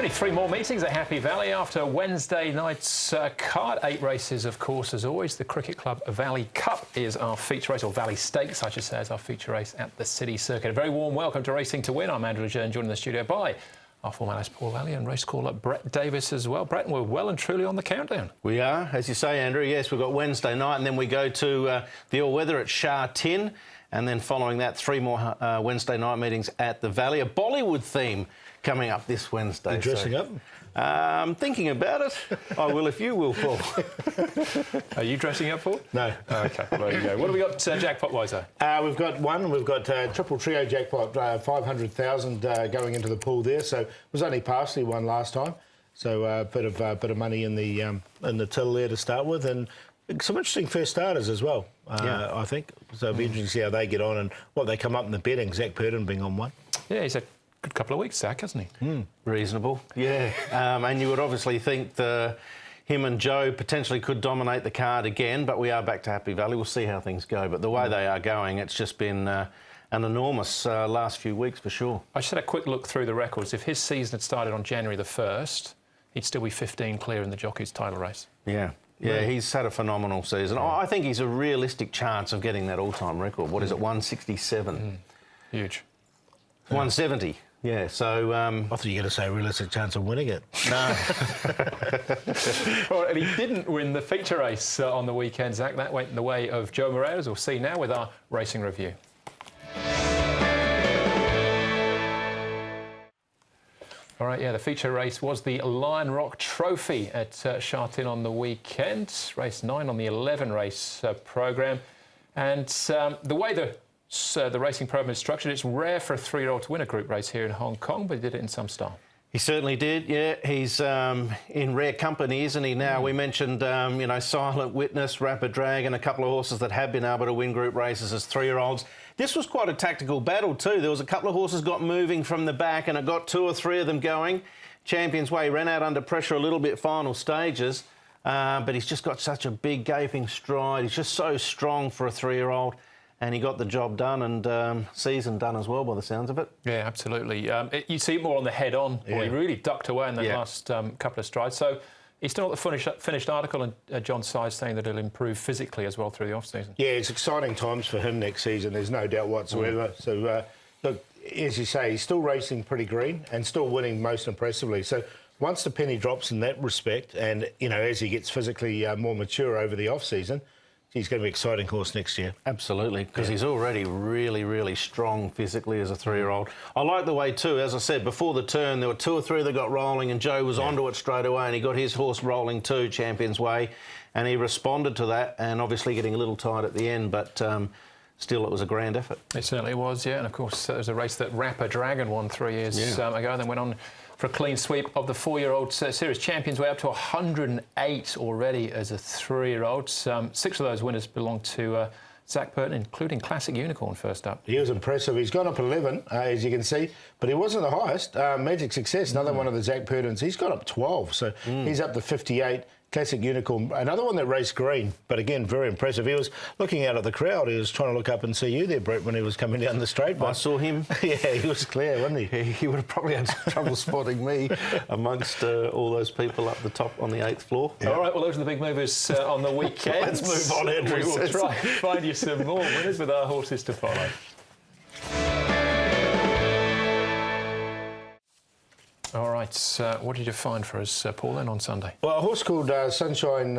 Only 3 more meetings at Happy Valley after Wednesday night's card. 8 races, of course, as always. The Cricket Club Valley Cup is our feature race, or Valley Stakes, I should say, is our feature race at the City Circuit. A very warm welcome to Racing to Win. I'm Andrew Lejeune, joined in the studio by our former analyst Paul Valley and race caller Brett Davis as well. Brett, we're well and truly on the countdown. We are, as you say, Andrew. Yes, we've got Wednesday night and then we go to the all-weather at Sha Tin. And then following that, 3 more Wednesday night meetings at the Valley. A Bollywood theme coming up this Wednesday. You dressing up? I'm thinking about it. I will if you will, Paul. Are you dressing up, Paul? No. Oh, OK, well, there you go. What have we got jackpot-wise, though? We've got one. We've got triple trio jackpot, 500,000 going into the pool there. So it was only partially won last time. So a bit of money in the till there to start with, and some interesting first starters as well. I think so. It'll be interesting to see how they get on and what they come up in the betting. Zach Purden being on one. Yeah, he's a good couple of weeks, Zach, hasn't he? Reasonable, yeah. And you would obviously think him and Joe potentially could dominate the card again, but we are back to Happy Valley. We'll see how things go. But the way they are going, it's just been an enormous last few weeks for sure. I just had a quick look through the records. If his season had started on January the 1st, he'd still be 15 clear in the Jockey's title race. Yeah. Yeah, he's had a phenomenal season. I think he's a realistic chance of getting that all-time record. What is it, 167? Huge. 170, yeah, so... I thought you were going to say a realistic chance of winning it. No. Well, and he didn't win the feature race on the weekend, Zach. That went in the way of Joe Moreira, as we'll see now with our racing review. All right, yeah, the feature race was the Lion Rock Trophy at Sha Tin on the weekend. Race 9 on the 11 race programme. And the way the racing programme is structured, it's rare for a 3-year-old to win a group race here in Hong Kong, but he did it in some style. He certainly did, yeah. He's in rare company, isn't he, now? We mentioned, you know, Silent Witness, Rapid Dragon, a couple of horses that have been able to win group races as 3-year-olds. This was quite a tactical battle too. There was a couple of horses got moving from the back and it got 2 or 3 of them going. Champions Way ran out under pressure a little bit final stages, but he's just got such a big gaping stride. He's just so strong for a 3-year-old. And he got the job done and season done as well by the sounds of it. Yeah, absolutely. You see it more on the head-on. Yeah. He really ducked away in the last couple of strides. So he's still not the finished article, and John Size saying that he'll improve physically as well through the off-season. Yeah, it's exciting times for him next season. There's no doubt whatsoever. So, look, as you say, he's still racing pretty green and still winning most impressively. So once the penny drops in that respect and, you know, as he gets physically more mature over the off-season, he's going to be an exciting horse next year. Absolutely, because he's already really, really strong physically as a 3-year-old. I like the way, too, as I said, before the turn, there were 2 or 3 that got rolling and Joe was onto it straight away and he got his horse rolling too, Champions Way, and he responded to that and obviously getting a little tight at the end, but still it was a grand effort. It certainly was, yeah, and of course there was a race that Rapid Dragon won 3 years ago and then went on for a clean sweep of the 4-year-old series. Champions Way up to 108 already as a 3-year-old. 6 of those winners belong to Zach Purden, including Classic Unicorn first up. He was impressive. He's gone up 11, as you can see, but he wasn't the highest. Magic Success, another one of the Zach Purdens, he's got up 12, so he's up to 58. Classic Unicorn, another one that raced green, but again, very impressive. He was looking out at the crowd. He was trying to look up and see you there, Brett, when he was coming down the straight. I saw him. Yeah, he was clear, wasn't he? He would have probably had some trouble spotting me amongst all those people up the top on the 8th floor. Yeah. All right, well, those are the big movers on the weekend. Let's move on, Andrew. We will try and find you some more winners with our horses to follow. All right, what did you find for us, Paul, then on Sunday? Well, a horse called Sunshine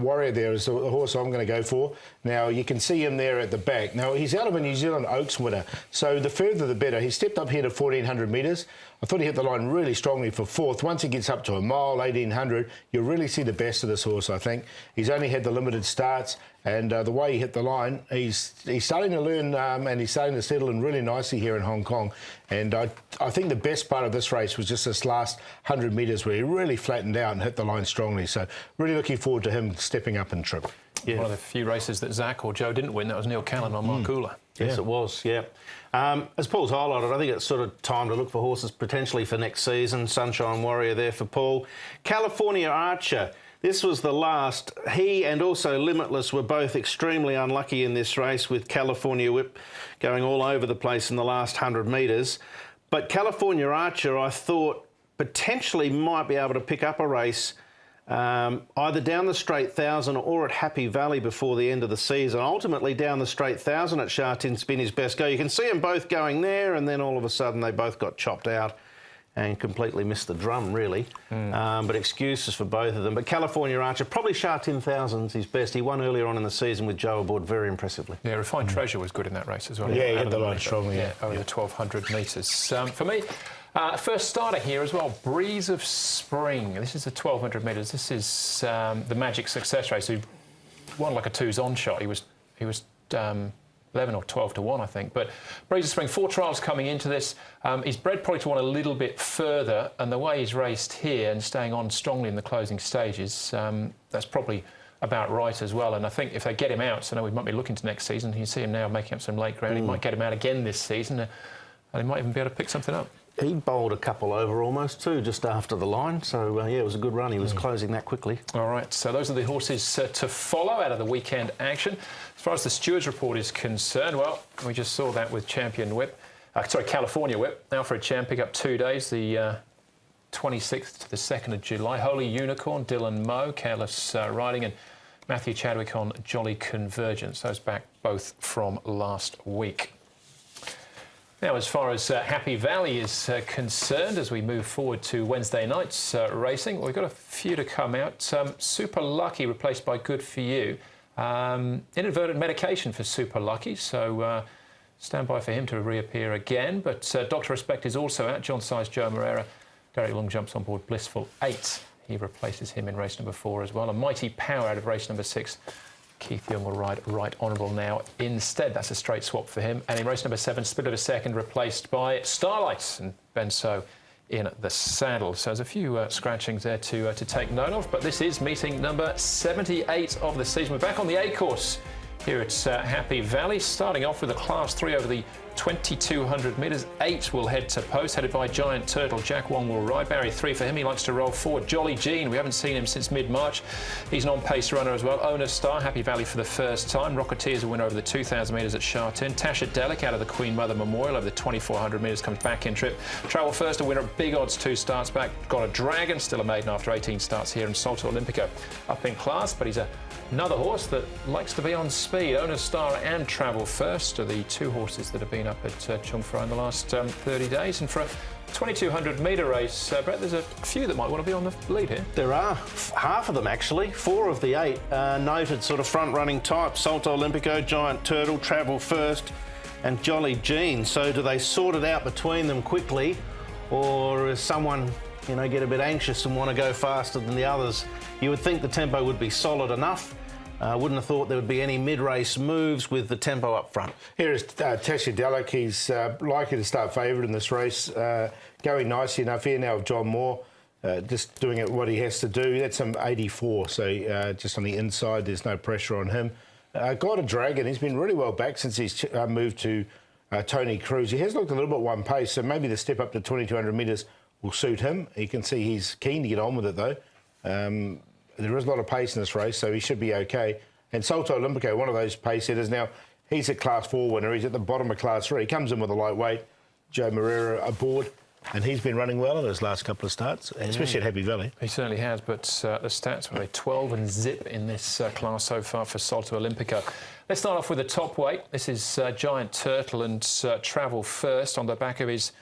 Warrior there is the horse I'm going to go for. Now, you can see him there at the back. Now, he's out of a New Zealand Oaks winner, so the further the better. He stepped up here to 1,400 metres. I thought he hit the line really strongly for 4th. Once he gets up to a mile, 1,800, you'll really see the best of this horse, I think. He's only had the limited starts, and the way he hit the line, he's starting to learn and he's starting to settle in really nicely here in Hong Kong. And I think the best part of this race was just this last 100 metres where he really flattened out and hit the line strongly. So really looking forward to him stepping up in trip. Yeah. One of the few races that Zach or Joe didn't win, that was Neil Callan on Markula. Yes, it was, yeah. As Paul's highlighted, I think it's sort of time to look for horses potentially for next season. Sunshine Warrior there for Paul. California Archer, this was the last. He and also Limitless were both extremely unlucky in this race, with California Whip going all over the place in the last 100 metres. But California Archer, I thought, potentially might be able to pick up a race either down the Straight 1000 or at Happy Valley before the end of the season. Ultimately, down the Straight 1000 at Sha Tin's been his best go. You can see them both going there, and then all of a sudden they both got chopped out and completely missed the drum, really. But excuses for both of them. But California Archer, probably Sha Tin 1000's his best. He won earlier on in the season with Joe aboard very impressively. Yeah, Refined Treasure was good in that race as well. Yeah, he hit the line strongly. Yeah, over the 1,200 metres. For me, first starter here as well, Breeze of Spring. This is the 1,200 metres. This is the Magic Success race. He won like a twos-on shot. He was 11 or 12 to 1, I think. But Breeze of Spring, 4 trials coming into this. He's bred probably to want a little bit further, and the way he's raced here and staying on strongly in the closing stages, that's probably about right as well. And I think if they get him out, so now we might be looking to next season, you see him now making up some late ground. He might get him out again this season, and he might even be able to pick something up. He bowled a couple over almost too, just after the line. So, yeah, it was a good run. He was closing that quickly. All right, so those are the horses to follow out of the weekend action. As far as the Stewards report is concerned, well, we just saw that with Champion Whip. California Whip. Alfred Chan pick up 2 days, the 26th to the 2nd of July. Holy Unicorn, Dylan Moe, Careless Riding, and Matthew Chadwick on Jolly Convergence. Those back both from last week. Now, as far as Happy Valley is concerned, as we move forward to Wednesday night's racing, we've got a few to come out. Super Lucky replaced by Good For You. Inadvertent medication for Super Lucky, so stand by for him to reappear again. But Dr. Respect is also out. John Size, Joe Moreira. Derek Long jumps on board Blissful 8. He replaces him in race number 4 as well. A Mighty Power out of race number 6. Keith Young will ride Right Honourable now instead. That's a straight swap for him. And in race number 7, Split of a Second, replaced by Starlight and Ben So in the saddle. So there's a few scratchings there to take note of. But this is meeting number 78 of the season. We're back on the A course here at Happy Valley, starting off with a Class 3 over the 2,200 metres. 8 will head to post, headed by Giant Turtle. Jack Wong will ride. Barry 3 for him. He likes to roll forward. Jolly Jean, we haven't seen him since mid-March. He's an on-pace runner as well. Owner Star, Happy Valley for the first time. Rocketeer is a winner over the 2,000 metres at Sha Tin. Tasha Delic out of the Queen Mother Memorial over the 2,400 metres comes back in trip. Travel First, a winner at Big Odds, 2 starts back. Got a Dragon, still a maiden after 18 starts here. And Salto Olympico up in class, but he's another horse that likes to be on speed. Owner Star and Travel First are the 2 horses that have been up at Chung Fro in the last 30 days. And for a 2,200 metre race, Brett, there's a few that might want to be on the lead here. There are. Half of them, actually. 4 of the 8 noted sort of front-running types. Salto Olympico, Giant Turtle, Travel First and Jolly Jean. So do they sort it out between them quickly, or is someone, you know, get a bit anxious and want to go faster than the others? You would think the tempo would be solid enough. Wouldn't have thought there would be any mid-race moves with the tempo up front. Here is Tasha Delic. He's likely to start favourite in this race. Going nicely enough here now with John Moore. Just doing it what he has to do. That's some 84, so just on the inside, there's no pressure on him. Got a Dragon. He's been really well back since he's moved to Tony Cruz. He has looked a little bit one pace, so maybe the step up to 2,200 metres will suit him. You can see he's keen to get on with it, though. There is a lot of pace in this race, so he should be okay. And Salto Olympico, one of those pace hitters. Now, he's a Class 4 winner. He's at the bottom of Class 3. He comes in with a lightweight. Joe Moreira aboard, and he's been running well in his last couple of starts, especially at Happy Valley. He certainly has, but the stats were 12 and zip in this class so far for Salto Olympico. Let's start off with the top weight. This is Giant Turtle and Travel First on the back of his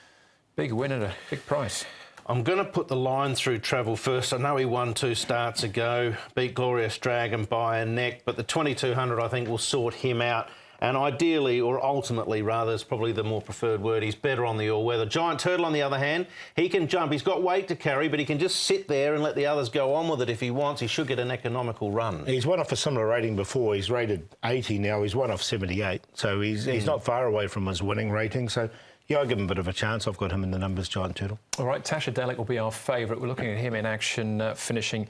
big win at a big price. I'm going to put the line through Travel First. I know he won 2 starts ago, beat Glorious Dragon by a neck, but the 2,200 I think will sort him out. And ideally, or ultimately rather, is probably the more preferred word, he's better on the all-weather. Giant Turtle, on the other hand, he can jump. He's got weight to carry, but he can just sit there and let the others go on with it if he wants. He should get an economical run. He's won off a similar rating before. He's rated 80 now. He's won off 78. So he's not far away from his winning rating. So yeah, I'll give him a bit of a chance. I've got him in the numbers, Giant Turtle. All right, Tasha Delic will be our favourite. We're looking at him in action, finishing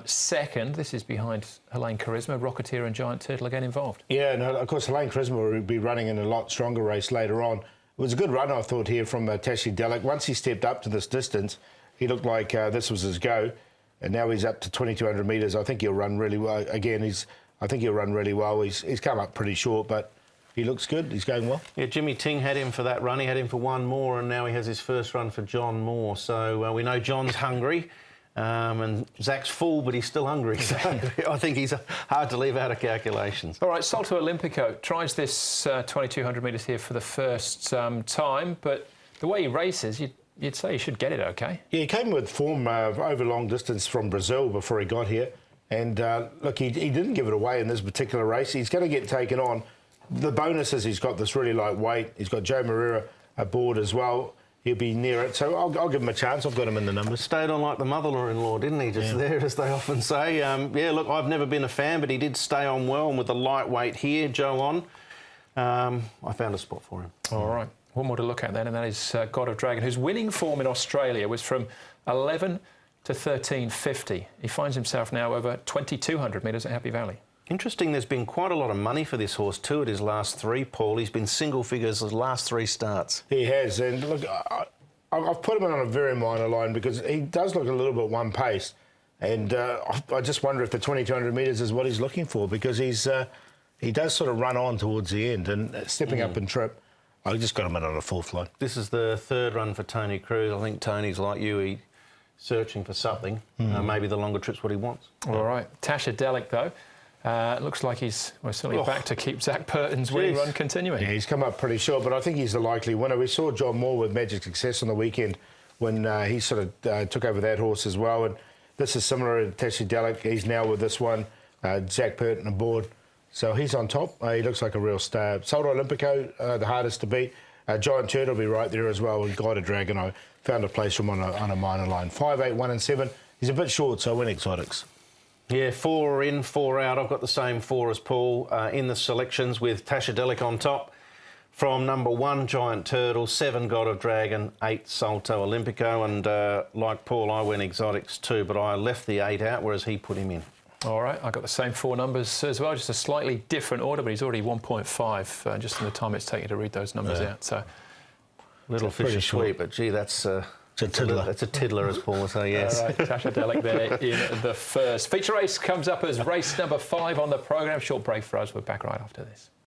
second. This is behind Helene Charisma. Rocketeer and Giant Turtle again involved. Yeah, no, of course, Helene Charisma will be running in a lot stronger race later on. It was a good run, I thought, here from Tasha Delic. Once he stepped up to this distance, he looked like this was his go. And now he's up to 2,200 metres. I think he'll run really well. Again, I think he'll run really well. He's come up pretty short, but he looks good. He's going well. Yeah, Jimmy Ting had him for that run. He had him for one more, and now he has his first run for John Moore. So we know John's hungry. And Zach's full, but he's still hungry. So I think he's hard to leave out of calculations. All right, Salto Olimpico tries this 2,200 metres here for the first time, but the way he races, you'd say he should get it okay. Yeah, he came with form over long distance from Brazil before he got here. And look, he didn't give it away in this particular race. He's going to get taken on. The bonus is he's got this really light weight. He's got Joe Moreira aboard as well. He'll be near it, so I'll give him a chance. I've got him in the numbers. Stayed on like the mother-in-law, didn't he? Just there, as they often say. Yeah, look, I've never been a fan, but he did stay on well, and with the lightweight here, Joe on, I found a spot for him. All right, one more to look at then, and that is God of Dragon, whose winning form in Australia was from 11 to 13.50. He finds himself now over 2,200 metres at Happy Valley. Interesting, there's been quite a lot of money for this horse too at his last three, Paul. He's been single figures his last three starts. He has, and look, I've put him on a very minor line because he does look a little bit one-paced, and I just wonder if the 2,200 metres is what he's looking for, because he does sort of run on towards the end and stepping up and trip. I just got him in on a fourth line. This is the third run for Tony Cruz. I think Tony's like you, he's searching for something. Maybe the longer trip's what he wants. All right, Tasha Delic though. Looks like he's certainly back to keep Zach Burton's winning run continuing. Yeah, he's come up pretty short, but I think he's the likely winner. We saw John Moore with Magic Success on the weekend when he sort of took over that horse as well. And this is similar to Tasha Delic. He's now with this one, Zach Burton aboard. So he's on top. He looks like a real star. Salto Olimpico, the hardest to beat. Giant Turtle will be right there as well. And Guided Dragon, I found a place for him on a minor line. 5, 8, 1 and 7. He's a bit short, so I win exotics. Yeah, 4 in, 4 out. I've got the same 4 as Paul in the selections with Tasha Delic on top. From number 1, Giant Turtle, 7, God of Dragon, 8, Salto Olimpico. And like Paul, I went exotics too, but I left the 8 out, whereas he put him in. All right, I got the same 4 numbers as well, just a slightly different order, but he's already 1.5 just in the time it's taken to read those numbers out. So, little fish is sweet, but gee, that's... It's a tiddler. It's a tiddler, as Paul would say, yes. All right, Tasha Delic there in the first. Feature race comes up as race number 5 on the programme. Short break for us. We're back right after this.